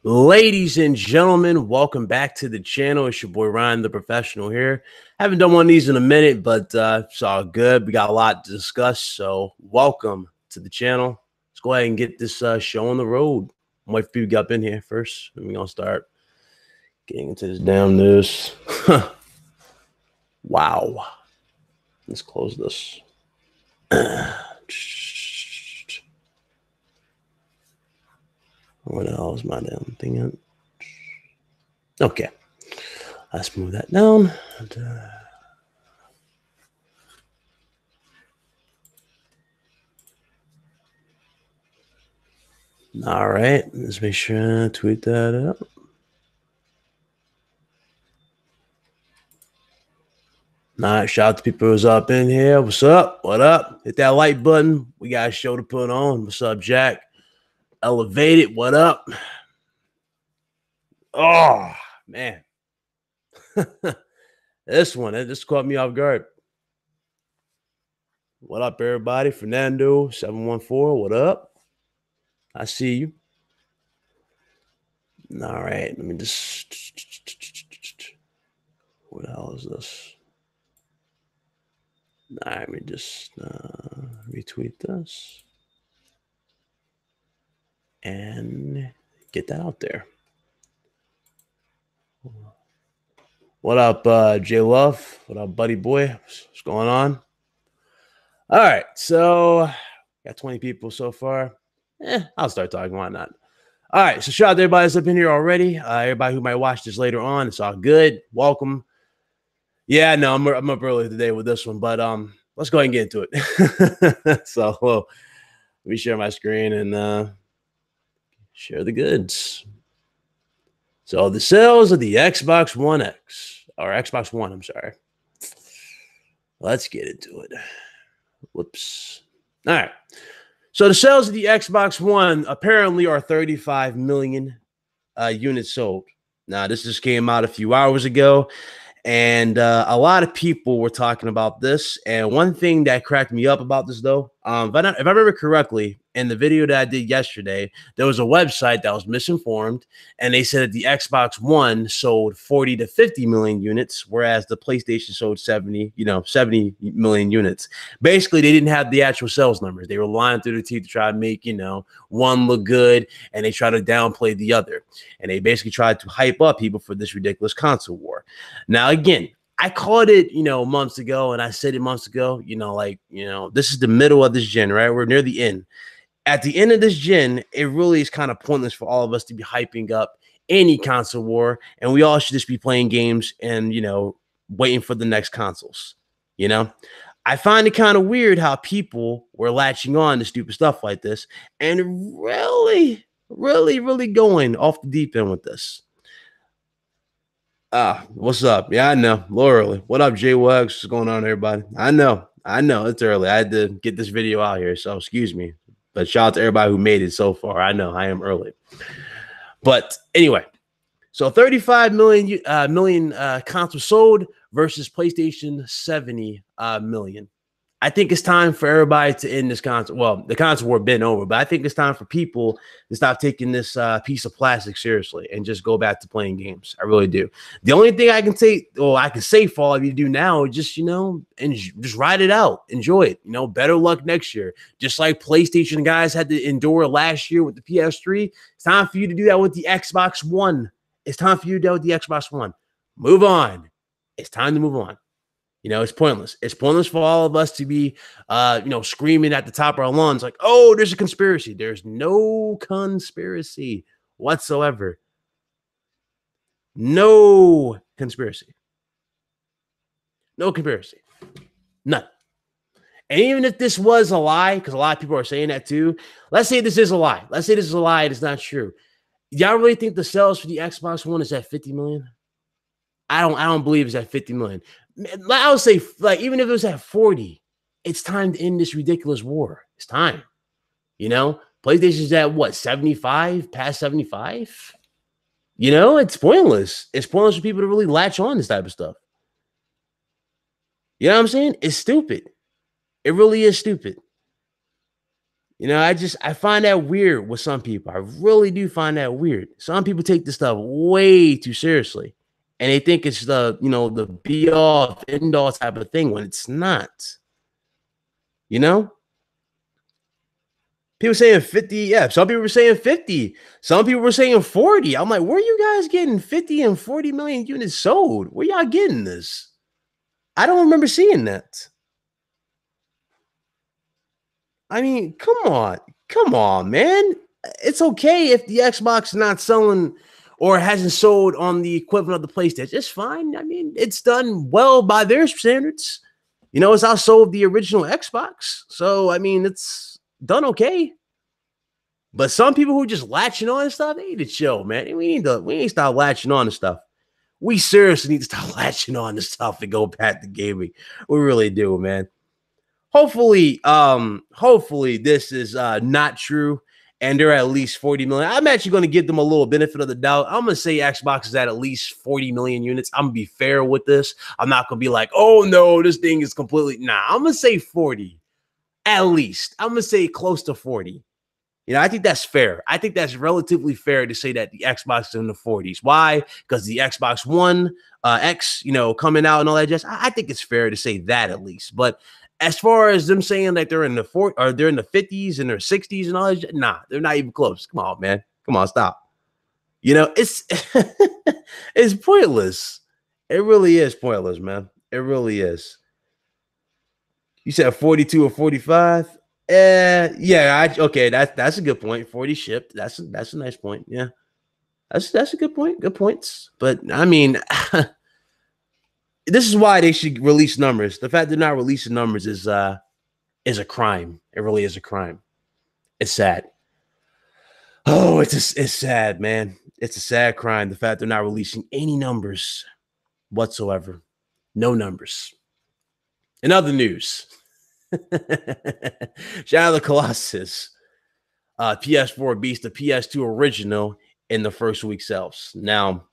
Ladies and gentlemen, welcome back to the channel. It's your boy Ryan, the professional here. Haven't done one of these in a minute, but it's all good. We got a lot to discuss, so welcome to the channel. Let's go ahead and get this show on the road. I'm waiting for people to get up in here first, and we're going to start getting into this damn news. Wow. Let's close this. Where the hell is my damn thing at? Okay. Let's move that down. All right. Let's make sure I tweet that up. All right. Shout out to people who's up in here. What's up? What up? Hit that like button. We got a show to put on. What's up, Jack? Elevated. What up? Oh, man. This caught me off guard. What up, everybody? Fernando 714. What up? I see you. All right. Let me just. What the hell is this? All right. Let me just retweet this and get that out there. What up, J Love? What up, buddy boy? What's going on? All right, so got 20 people so far. I'll start talking. Why not? All right, so shout out to everybody that's up in here already. Everybody who might watch this later on, it's all good. Welcome. Yeah, no, I'm up early today with this one, but let's go ahead and get into it. So let me share my screen and share the goods. So the sales of the Xbox One X, or Xbox One, I'm sorry. Let's get into it. Whoops. All right. So the sales of the Xbox One apparently are 35 million units sold. Now, this just came out a few hours ago, and a lot of people were talking about this. And one thing that cracked me up about this, though, if I remember correctly, in the video that I did yesterday, there was a website that was misinformed, and they said that the Xbox One sold 40 to 50 million units, whereas the PlayStation sold 70 million units. Basically, they didn't have the actual sales numbers. They were lying through their teeth to try to make, one look good, and they try to downplay the other. And they basically tried to hype up people for this ridiculous console war. Now, again, I called it, months ago, and I said it months ago, this is the middle of this gen, right? We're near the end. At the end of this gen, it really is kind of pointless for all of us to be hyping up any console war, and we all should just be playing games and, waiting for the next consoles. I find it kind of weird how people were latching on to stupid stuff like this and really, really, really going off the deep end with this. What's up? Yeah, I know. A little early. What up, J Wags? What's going on, everybody? I know. It's early. I had to get this video out here, so excuse me. But shout out to everybody who made it so far. I know I am early. But anyway, so 35 million consoles sold versus PlayStation 70 million. I think it's time for everybody to end this console. Well, the console war been over, but I think it's time for people to stop taking this piece of plastic seriously and just go back to playing games. I really do. The only thing I can say for all of you to do now is just, and just ride it out. Enjoy it. Better luck next year. Just like PlayStation guys had to endure last year with the PS3, it's time for you to do that with the Xbox One. It's time for you to do that with the Xbox One. Move on. It's time to move on. It's pointless. It's pointless for all of us to be, screaming at the top of our lungs like, oh, there's a conspiracy. There's no conspiracy whatsoever. No conspiracy. No conspiracy. None. And even if this was a lie, because a lot of people are saying that too, let's say this is a lie. Let's say this is a lie. It's not true. Y'all really think the sales for the Xbox One is at 50 million? I don't believe it's at 50 million. I would say, even if it was at 40, it's time to end this ridiculous war. It's time. PlayStation's at what, 75? Past 75? It's pointless. It's pointless for people to really latch on this type of stuff. You know what I'm saying? It's stupid. It really is stupid. I find that weird with some people. I really do find that weird. Some people take this stuff way too seriously, and they think it's the be all end all type of thing when it's not. People saying 50. Yeah, some people were saying 50. Some people were saying 40. I'm like, where are you guys getting 50 and 40 million units sold? Where y'all getting this? I don't remember seeing that. I mean, come on, man. It's okay if the Xbox is not selling or hasn't sold on the equivalent of the PlayStation. It's fine. I mean, it's done well by their standards. It's outsold the original Xbox. So, I mean, it's done okay. But some people who are just latching on and stuff, they need to chill, man. We need to stop latching on to stuff. We seriously need to stop latching on to stuff and go back to gaming. We really do, man. Hopefully this is not true, and they're at least 40 million. I'm actually going to give them a little benefit of the doubt. I'm going to say Xbox is at least 40 million units. I'm going to be fair with this. I'm not going to be like, oh no, this thing is completely. Nah, I'm going to say 40 at least. I'm going to say close to 40. I think that's fair. I think that's relatively fair to say that the Xbox is in the 40s. Why? Because the Xbox One X, coming out and all that jazz. I think it's fair to say that at least. But as far as them saying that they're in the 40s or they're in the 50s and their 60s and all that, nah, they're not even close. Come on, man. Come on, stop. It's it's pointless. It really is pointless, man. It really is. You said 42 or 45? Yeah, okay, that's a good point. 40 shipped. That's a nice point. Yeah. That's a good point. Good points. But I mean, this is why they should release numbers. The fact they're not releasing numbers is a crime. It really is a crime. It's sad. Oh, it's sad, man. It's a sad crime. The fact they're not releasing any numbers whatsoever. No numbers. In other news, Shadow of the Colossus, PS4 beats the PS2 original in the first week sales. Now,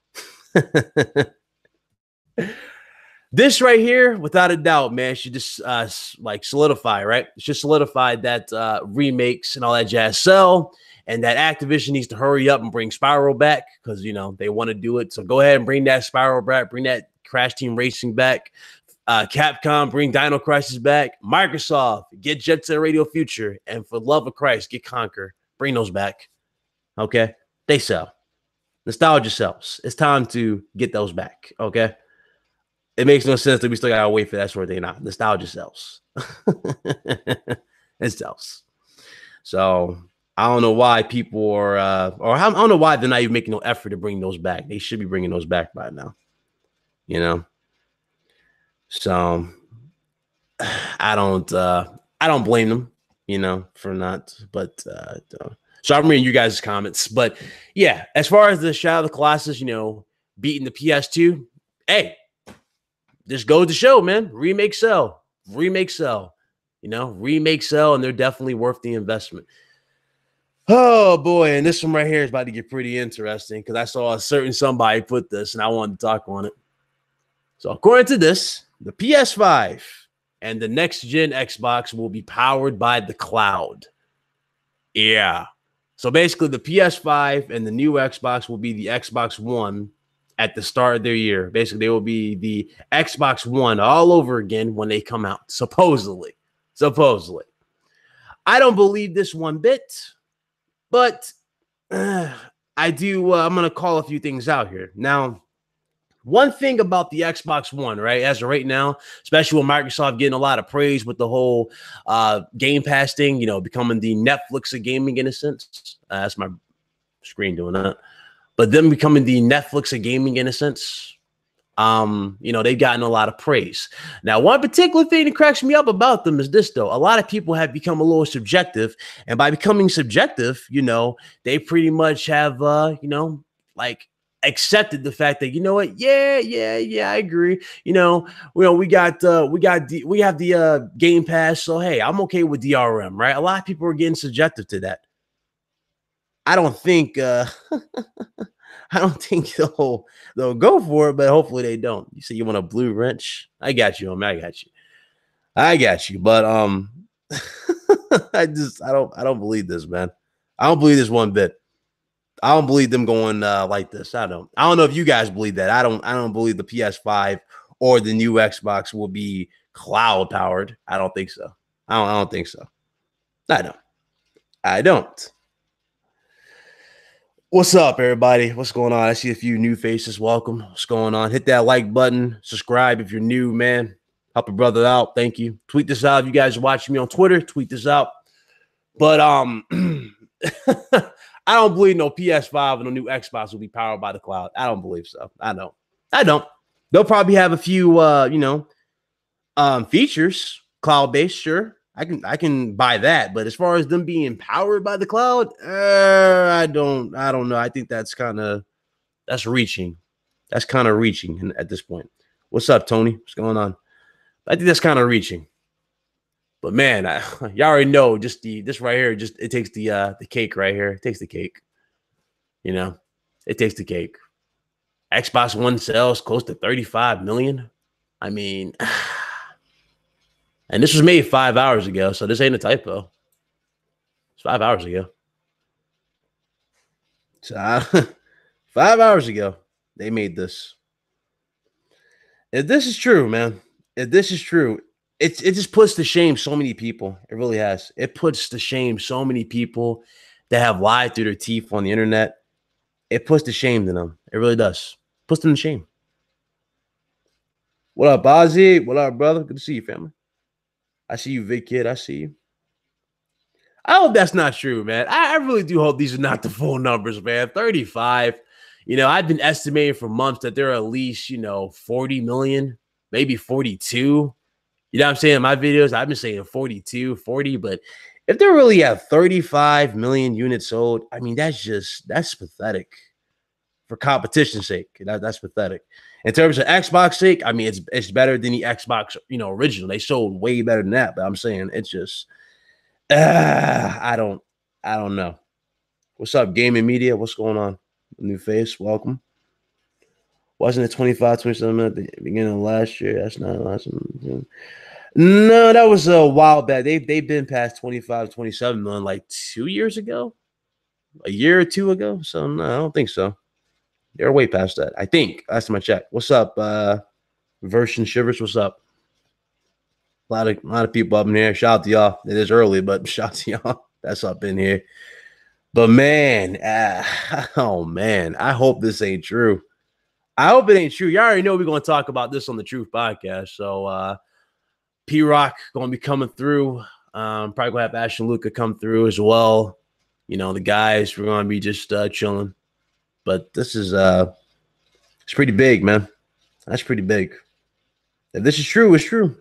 this right here, without a doubt, man, should just solidify, right? It should solidify that remakes and all that jazz sell, and that Activision needs to hurry up and bring Spyro back because they want to do it. So go ahead and bring that Spyro back, bring that Crash Team Racing back. Capcom, bring Dino Crisis back. Microsoft, get Jet Set Radio Future. And for the love of Christ, get Conquer. Bring those back. Okay? They sell. Nostalgia sells. It's time to get those back. Okay? It makes no sense that we still got to wait for that sort of thing. Nah, nostalgia sells. It sells. So I don't know why people are, I don't know why they're not even making no effort to bring those back. They should be bringing those back by now. So I don't blame them, for not, but so I'm reading you guys' comments. But yeah, as far as the Shadow of the Colossus, beating the PS2, hey, just goes to show, man. Remake sell, remake sell, and they're definitely worth the investment. Oh boy, and this one right here is about to get pretty interesting because I saw a certain somebody put this and I wanted to talk on it. So according to this, the PS5 and the next gen Xbox will be powered by the cloud. Yeah. So basically the PS5 and the new Xbox will be the Xbox One at the start of their year. Basically, they will be the Xbox One all over again when they come out, supposedly. I don't believe this one bit, but I do. I'm going to call a few things out here. Now, one thing about the Xbox One, right, as of right now, especially with Microsoft getting a lot of praise with the whole Game Pass thing, becoming the Netflix of gaming in a sense. That's my screen doing that. But them becoming the Netflix of gaming in a sense, they've gotten a lot of praise. Now, one particular thing that cracks me up about them is this, though. A lot of people have become a little subjective. And by becoming subjective, they pretty much have, accepted the fact that I agree. We have the Game Pass, so hey, I'm okay with DRM, right? A lot of people are getting subjective to that. I don't think they'll go for it, but hopefully they don't. You say you want a blue wrench? I got you, homie. I got you. But I don't believe this, man. I don't believe this one bit. I don't believe them going like this. I don't know if you guys believe that. I don't believe the PS5 or the new Xbox will be cloud powered. I don't think so. I don't think so. I don't. What's up, everybody? What's going on? I see a few new faces. Welcome. What's going on? Hit that like button. Subscribe if you're new, man. Help a brother out. Thank you. Tweet this out if you guys are watching me on Twitter. Tweet this out. But I don't believe no PS5 and no new Xbox will be powered by the cloud. I don't believe so. I don't. They'll probably have a few features, cloud-based, sure. I can buy that, but as far as them being powered by the cloud, I don't know. I think that's reaching. That's kind of reaching at this point. What's up, Tony? What's going on? I think that's kind of reaching. But man, y'all already know this right here, it takes the cake right here. It takes the cake. It takes the cake. Xbox One sells close to 35 million. I mean, and this was made 5 hours ago, so this ain't a typo. It's 5 hours ago. So 5 hours ago, they made this. If this is true, man, if this is true, it just puts to shame so many people. It really has. It puts to shame so many people that have lied through their teeth on the internet. It puts to shame to them. It really does. Puts them to shame. What up, Ozzy? What up, brother? Good to see you, family. I see you, Vic Kid. I see you. I hope that's not true, man. I really do hope these are not the full numbers, man. 35. I've been estimating for months that there are at least, 40 million, maybe 42. You know what I'm saying? In my videos, I've been saying 42, 40, but if they're really at 35 million units sold, I mean, that's pathetic. For competition's sake, that's pathetic. In terms of Xbox sake, I mean, it's better than the Xbox, original. They sold way better than that, but I'm saying it's just, I don't know. What's up, Gaming Media? What's going on? New face, welcome. Wasn't it 25, 27 at the beginning of last year? That's not last one. No, that was a while back. They've been past 25, 27 million like 2 years ago, a year or two ago. So no, I don't think so. They're way past that. I think. Last time I checked. What's up, Version Shivers? What's up? A lot of people up in here. Shout out to y'all. It is early, but shout out to y'all. That's up in here. But man, oh man, I hope this ain't true. I hope it ain't true. You already know we're going to talk about this on the Truth Podcast. So P-Rock going to be coming through. Probably going to have Ash and Luca come through as well. The guys, we're going to be just chilling. But this is it's pretty big, man. That's pretty big. If this is true, it's true.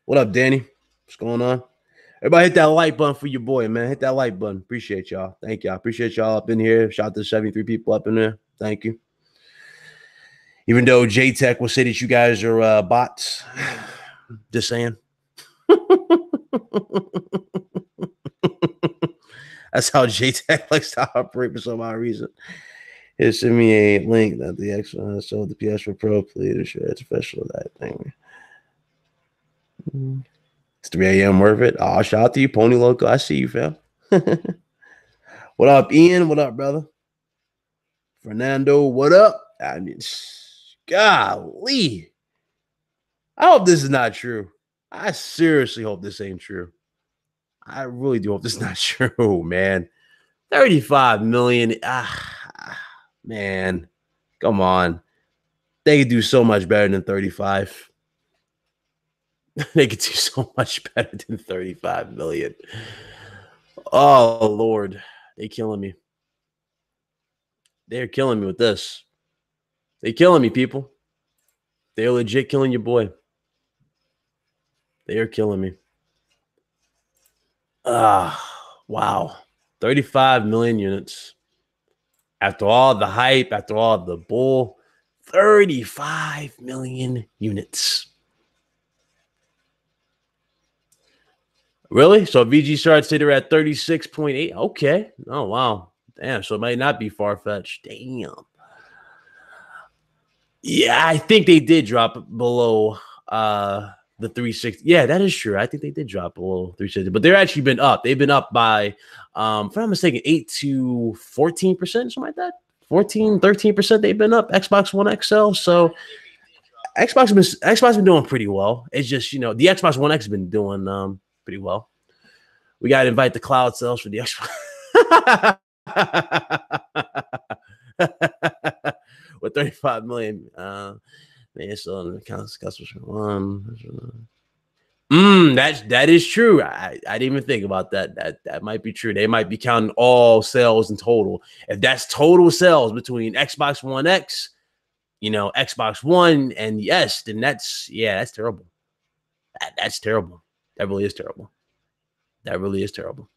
What up, Danny? What's going on? Everybody hit that like button for your boy, man. Hit that like button. Appreciate y'all. Thank y'all. Appreciate y'all up in here. Shout out to 73 people up in there. Thank you. Even though J-Tech will say that you guys are bots. Just saying. That's how J-Tech likes to operate for some odd reason. Here, send me a link that the X1 sold the PS4 Pro. Please share it's official that thing. It's 3 a.m. worth it. Oh, shout out to you, Pony Loco. I see you, fam. What up, Ian? What up, brother? Fernando, what up? I mean, golly. I hope this is not true. I seriously hope this ain't true. I really do hope this is not true, man. 35 million. Man, come on. They could do so much better than 35. They could do so much better than 35 million. Oh, Lord. They're killing me. They're killing me with this. They're killing me, people. They're legit killing your boy. They are killing me. Wow. 35 million units. After all the hype, after all the bull, 35 million units. Really? So VG starts today at 36.8. Okay. Oh, wow. Damn. So it might not be far-fetched. Damn. Yeah, I think they did drop below The 360. Yeah, that is true. I think they did drop a little 360, but they're actually been up. They've been up by, if I'm not mistaken, 8 to 14%, something like that. 14, 13% they've been up. Xbox One XL. So Xbox been doing pretty well. It's just, you know, the Xbox One X has been doing pretty well. We got to invite the cloud sales for the Xbox. With 35 million. Man, so customers one. That is true. I didn't even think about that. That might be true. They might be counting all sales in total. If that's total sales between Xbox One X, you know, Xbox One and the S, then that's terrible. That's terrible. That really is terrible. That really is terrible.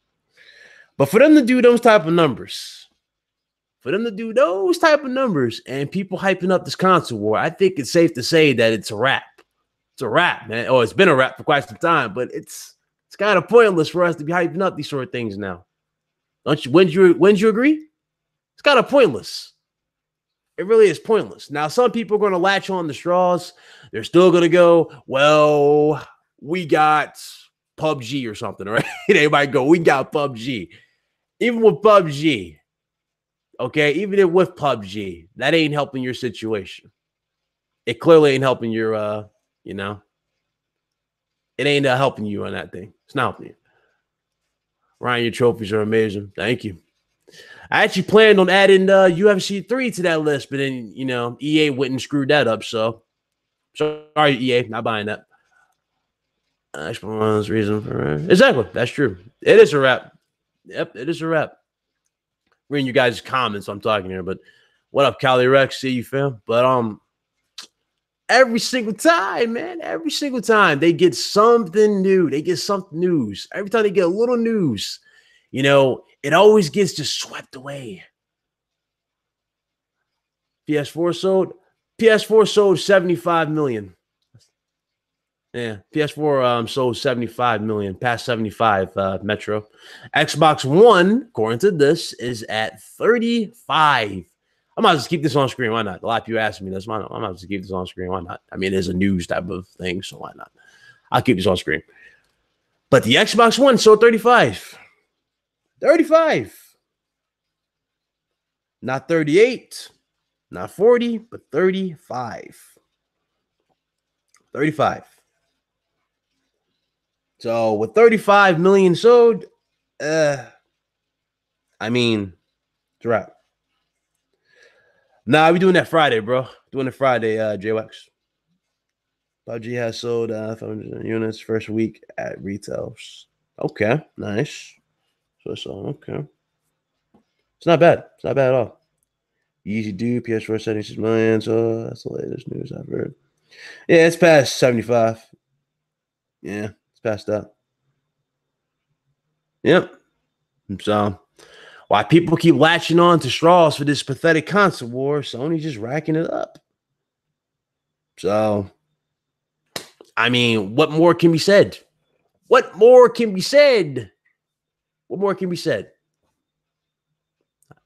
But for them to do those type of numbers, and people hyping up this console war, I think it's safe to say that it's a wrap. It's a wrap, man. Oh, it's been a wrap for quite some time, but it's kind of pointless for us to be hyping up these sort of things now. Don't you? Wouldn't you agree? It's kind of pointless. It really is pointless. Now, some people are going to latch on the straws. They're still going to go, well, we got PUBG or something, right? They might go, we got PUBG. Even with PUBG, okay, even with PUBG, that ain't helping your situation. It clearly ain't helping your, you know, it ain't helping you on that thing. It's not helping you. Ryan, your trophies are amazing. Thank you. I actually planned on adding UFC 3 to that list, but then, you know, EA went and screwed that up. So, sorry, EA, not buying that. Reason for exactly. That's true. It is a wrap. Yep, it is a wrap. Reading you guys' comments, I'm talking here, but what up, Cali Rex? See you, fam. But every single time, man, every single time they get something new, they get something news. Every time they get a little news, you know, it always gets just swept away. PS4 sold 75 million. Yeah, PS4 sold 75 million, past 75 Metro. Xbox One, according to this, is at 35. I might just keep this on screen. Why not? A lot of people asking me this. I might just keep this on screen. Why not? I mean, it is a news type of thing, so why not? I'll keep this on screen. But the Xbox One sold 35. 35. Not 38, not 40, but 35. 35. So with 35 million sold, I mean, it's a wrap. Nah, we doing that Friday, bro. Doing it Friday, JWX. PUBG has sold 500 units first week at retails. Okay, nice. So okay. It's not bad. It's not bad at all. Easy do, PS4 76 million. So that's the latest news I've heard. Yeah, it's past 75. Yeah, it's past that. Yep. So why people keep latching on to straws for this pathetic console war, Sony's just racking it up. So, I mean, what more can be said? What more can be said? What more can be said?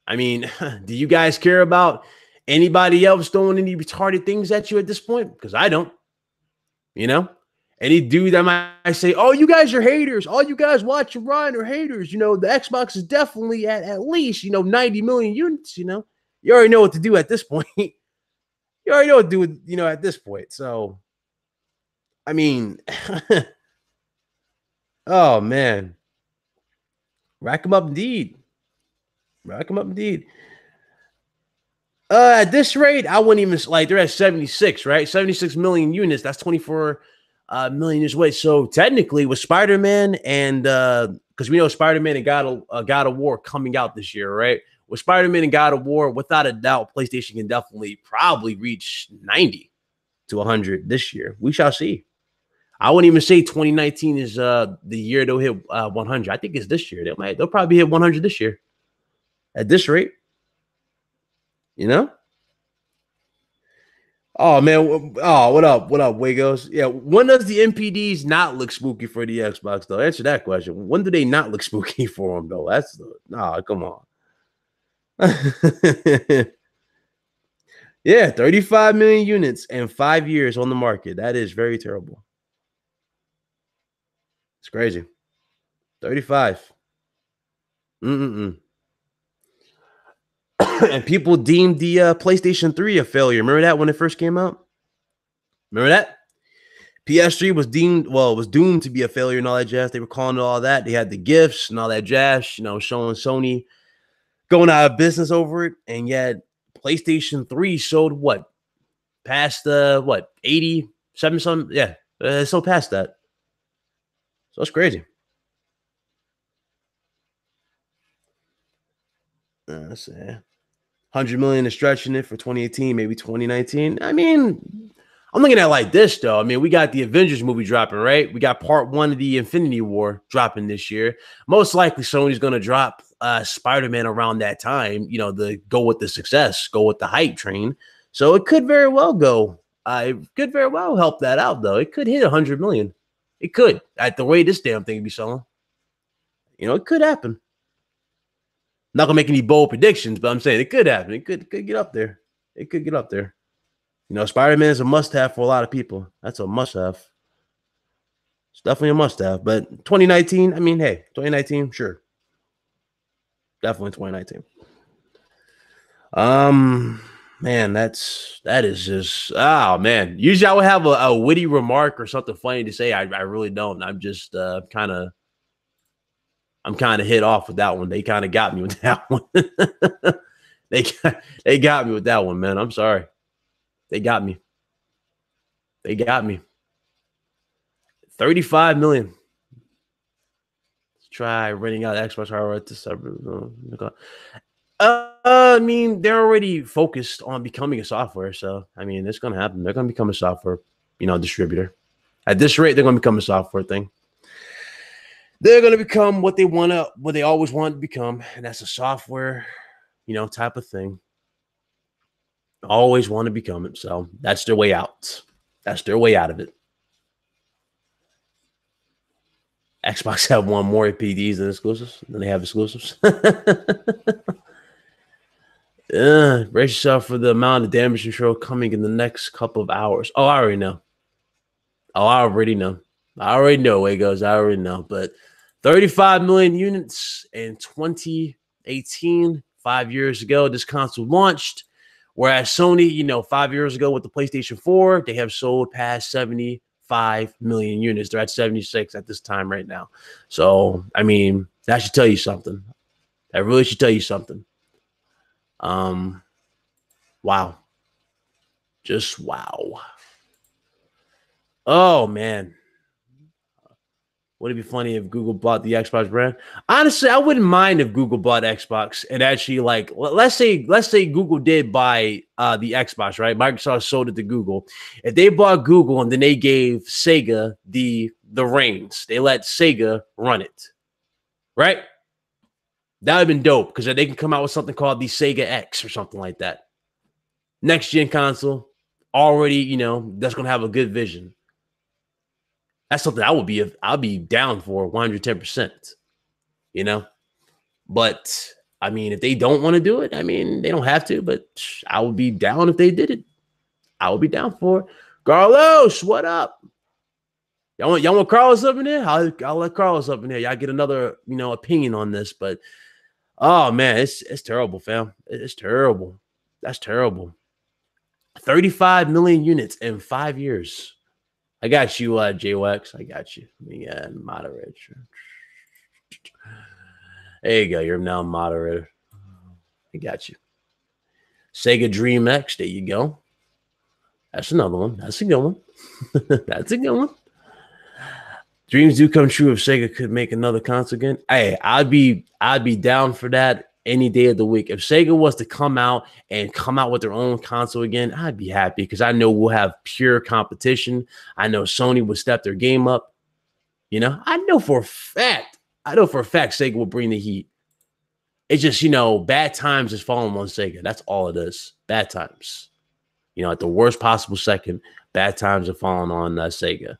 I mean, do you guys care about anybody else throwing any retarded things at you at this point? Because I don't. You know? Any dude that might say, oh, you guys are haters. All you guys watching Ryan are haters. You know, the Xbox is definitely at least, you know, 90 million units, you know. You already know what to do at this point. You already know what to do, you know, at this point. So, I mean, oh, man. Rack them up indeed. Rack them up indeed. At this rate, I wouldn't even, like, they're at 76, right? 76 million units. That's 24 million years away. So technically with Spider-Man and because we know Spider-Man and God of War coming out this year, right? With Spider-Man and God of War, without a doubt, PlayStation can definitely probably reach 90 to 100 this year. We shall see. I wouldn't even say 2019 is the year they'll hit 100. I think it's this year. They'll probably hit 100 this year. At this rate, you know? Oh, man. Oh, what up? What up, Wagos? Yeah, when does the MPDs not look spooky for the Xbox, though? Answer that question. When do they not look spooky for them, though? That's come on. Yeah, 35 million units and 5 years on the market. That is very terrible. It's crazy. 35. And people deemed the PlayStation 3 a failure. Remember that when it first came out? Remember that? PS3 was doomed to be a failure and all that jazz. They were calling it all that. They had the gifts and all that jazz, showing Sony going out of business over it. And yet PlayStation 3 showed what? Past 80, 70 something? Yeah, it's so past that. So it's crazy. Let's see. 100 million is stretching it for 2018, maybe 2019. I mean, I'm looking at it like this, though. I mean, we got the Avengers movie dropping, right? We got part 1 of the Infinity War dropping this year. Most likely Sony's going to drop Spider-Man around that time, to go with the success, go with the hype train. So it could very well go. It could very well help that out, though. It could hit 100 million. It could, at the way this damn thing be selling. It could happen. Not gonna make any bold predictions, but I'm saying it could happen. It could get up there. It could get up there. Spider-Man is a must-have for a lot of people. That's a must-have. It's definitely a must-have. But 2019, I mean, hey, 2019, sure. Definitely 2019. Man, that is just, oh man. Usually I would have a witty remark or something funny to say. I really don't. I'm just kind of hit off with that one. They kind of got me with that one. They got me with that one, man. I'm sorry. They got me. 35 million. Let's try renting out Xbox hardware at the suburb. I mean, they're already focused on becoming a software. So, I mean, it's going to happen. They're going to become a software, distributor. At this rate, they're going to become a software thing. They're going to become what they always wanted to become. And that's a software, type of thing. Always want to become it. So that's their way out. That's their way out of it. Xbox have won more PDs than exclusives. Than they have exclusives. Brace yourself for the amount of damage control coming in the next couple of hours. Oh, I already know. I already know where it goes. I already know. But 35 million units in 2018, 5 years ago, this console launched. Whereas Sony, 5 years ago with the PlayStation 4, they have sold past 75 million units. They're at 76 at this time right now. So, I mean, that should tell you something. That really should tell you something. Wow. Just wow. Oh, man. Would it be funny if Google bought the Xbox brand? Honestly, I wouldn't mind if Google bought Xbox and actually, like, let's say Google did buy the Xbox, right? Microsoft sold it to Google. If they bought Google and then they gave Sega the reins, they let Sega run it, right? That would have been dope because they can come out with something called the Sega X or something like that. Next gen console, already, that's going to have a good vision. That's something I'll be down for 110%, But, I mean, if they don't want to do it, I mean, they don't have to, but I would be down if they did it. I would be down for it. Carlos, what up? Y'all want Carlos up in there? I'll let Carlos up in there. Y'all get another, opinion on this, but, oh, man, it's terrible, fam. It's terrible. That's terrible. 35 million units in 5 years. I got you, JWX. I got you. Let me moderate. There you go. You're now moderator. I got you. Sega Dream X. There you go. That's another one. That's a good one. That's a good one. Dreams do come true if Sega could make another console again. Hey, I'd be down for that any day of the week. If Sega was to come out with their own console again, I'd be happy because I know we'll have pure competition. I know Sony would step their game up. I know for a fact Sega will bring the heat. It's just, bad times is falling on Sega. That's all it is. Bad times. At the worst possible second, bad times are falling on Sega.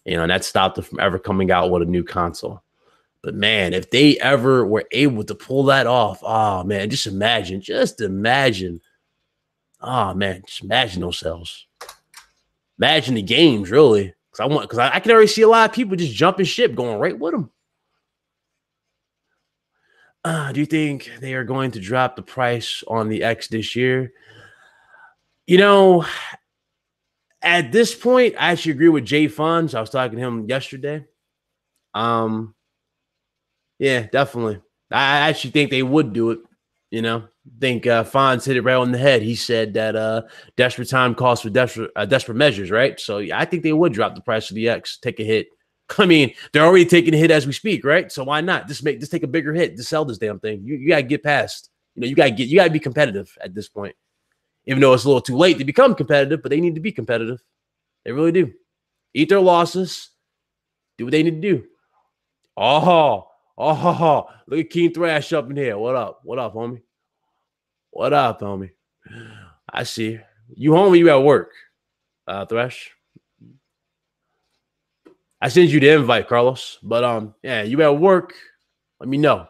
And that stopped them from ever coming out with a new console. But, man, if they ever were able to pull that off, oh, man, just imagine. Oh, man, just imagine those sales. Imagine the games, really. Because I can already see a lot of people just jumping ship, going right with them. Do you think they are going to drop the price on the X this year? You know, at this point, I actually agree with Jay Funds. I was talking to him yesterday. Yeah, definitely. I actually think they would do it. You know, I think Fonz hit it right on the head. He said that desperate time calls for desperate measures, right? So yeah, I think they would drop the price of the X, take a hit. I mean, they're already taking a hit as we speak, right? So why not just take a bigger hit to sell this damn thing? You gotta get past. You know, you gotta be competitive at this point. Even though it's a little too late to become competitive, but they need to be competitive. They really do. Eat their losses. Do what they need to do. Look at Keen Thrash up in here. What up? What up, homie? What up, homie? I see. You home or you at work, Thrash? I sent you the invite, Carlos. But yeah, you at work, let me know.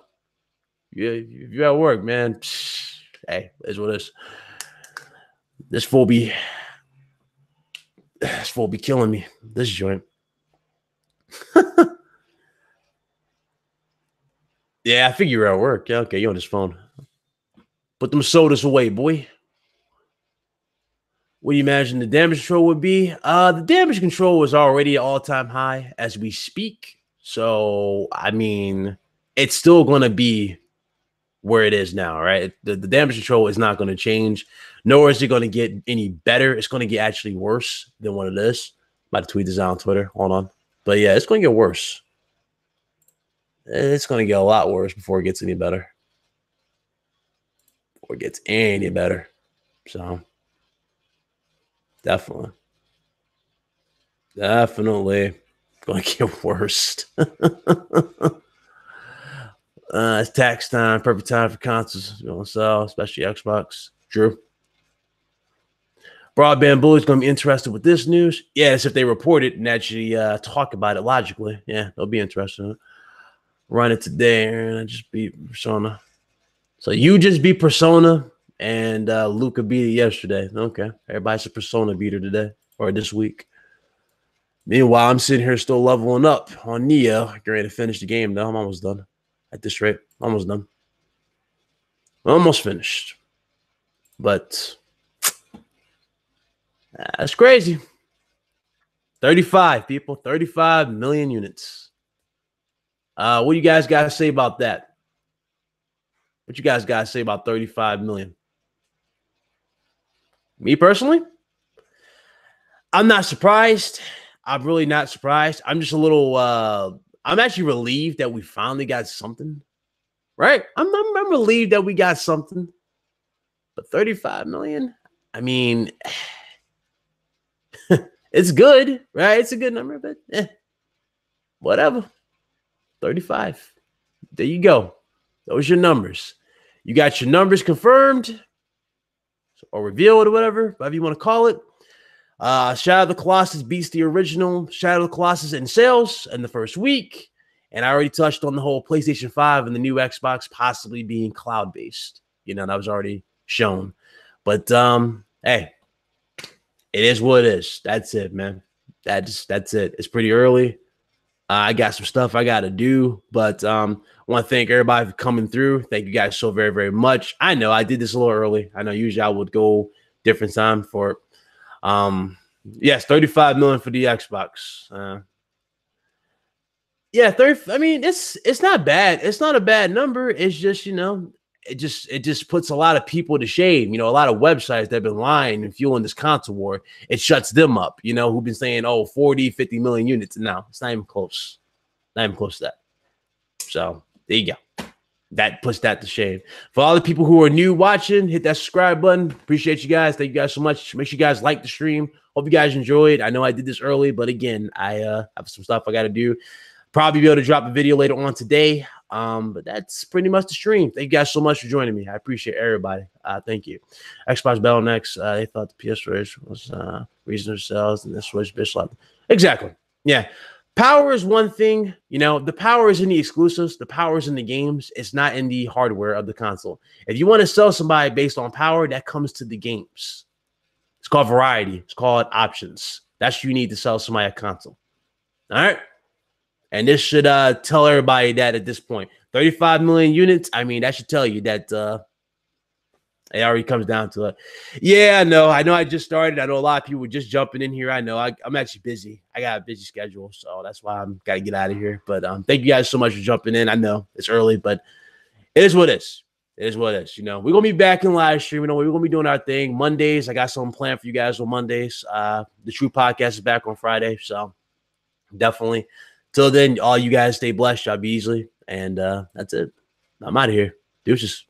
Yeah, if you're at work, man. Hey, that's what it is. This fool be killing me. This joint. Yeah, I figure you're at work. Yeah, okay, you're on this phone. Put them sodas away, boy. What do you imagine the damage control would be? The damage control is already at all-time high as we speak. So, I mean, it's still going to be where it is now, right? The damage control is not going to change. Nor is it going to get any better. It's going to get actually worse than what it is. I'm about to tweet this out on Twitter. Hold on. But yeah, it's going to get worse. It's going to get a lot worse before it gets any better. Before it gets any better. So, definitely. Definitely going to get worse. It's tax time. Perfect time for consoles. You know, so especially Xbox. True. Broadband Bully's going to be interested with this news. Yeah, it's if they report it and actually talk about it logically. Yeah, they'll be interested. Run it today and just beat Persona. So you just beat Persona and Luca beat it yesterday. Okay. Everybody's a Persona beater today or this week. Meanwhile, I'm sitting here still leveling up on Neo. Getting ready to finish the game, though. I'm almost done. At this rate, almost done. Almost finished. But that's crazy. 35 people, 35 million units. What do you guys got to say about that? What you guys got to say about 35 million? Me personally, I'm not surprised. I'm really not surprised. I'm just a little, I'm actually relieved that we finally got something, right? I'm relieved that we got something. But 35 million, I mean, it's good, right? It's a good number, but whatever. 35. There you go. Those are your numbers. You got your numbers confirmed or revealed or whatever you want to call it. Shadow of the Colossus beats the original Shadow of the Colossus in sales in the first week. And I already touched on the whole PlayStation 5 and the new Xbox possibly being cloud-based. You know, that was already shown. But, hey, it is what it is. That's it, man. That's it. It's pretty early. I got some stuff I got to do, but I want to thank everybody for coming through. Thank you guys so very, very much. I know I did this a little early. I know usually I would go different time for it. Yes, 35 million for the Xbox. Yeah, 30. I mean, it's not bad. It's not a bad number. It's just, you know, it just puts a lot of people to shame. You know, a lot of websites that have been lying and fueling this console war, it shuts them up, you know, who've been saying, oh, 40, 50 million units. No, it's not even close. Not even close to that. So there you go. That puts that to shame. For all the people who are new watching, hit that subscribe button. Appreciate you guys. Thank you guys so much. Make sure you guys like the stream. Hope you guys enjoyed. I know I did this early, but again, I have some stuff I got to do. Probably be able to drop a video later on today. But that's pretty much the stream. Thank you guys so much for joining me. I appreciate everybody. Thank you. Xbox Battle Next. They thought the PS4 was reason to sales and this Switch bitch left. Exactly. Yeah. Power is one thing. You know, the power is in the exclusives. The power is in the games. It's not in the hardware of the console. If you want to sell somebody based on power, that comes to the games. It's called variety. It's called options. That's what you need to sell somebody a console. All right. And this should tell everybody that at this point, 35 million units. I mean, that should tell you that it already comes down to it. Yeah, I know I just started. I know a lot of people were just jumping in here. I know I'm actually busy. I got a busy schedule, so that's why I'm got to get out of here. But thank you guys so much for jumping in. I know it's early, but it is what it is. It is what it is. You know, we're going to be back in live stream. You know, we're going to be doing our thing. Mondays, I got something planned for you guys on Mondays. The True Podcast is back on Friday. So definitely. Till then, all you guys stay blessed. Y'all be easily. And that's it. I'm out of here. Deuces.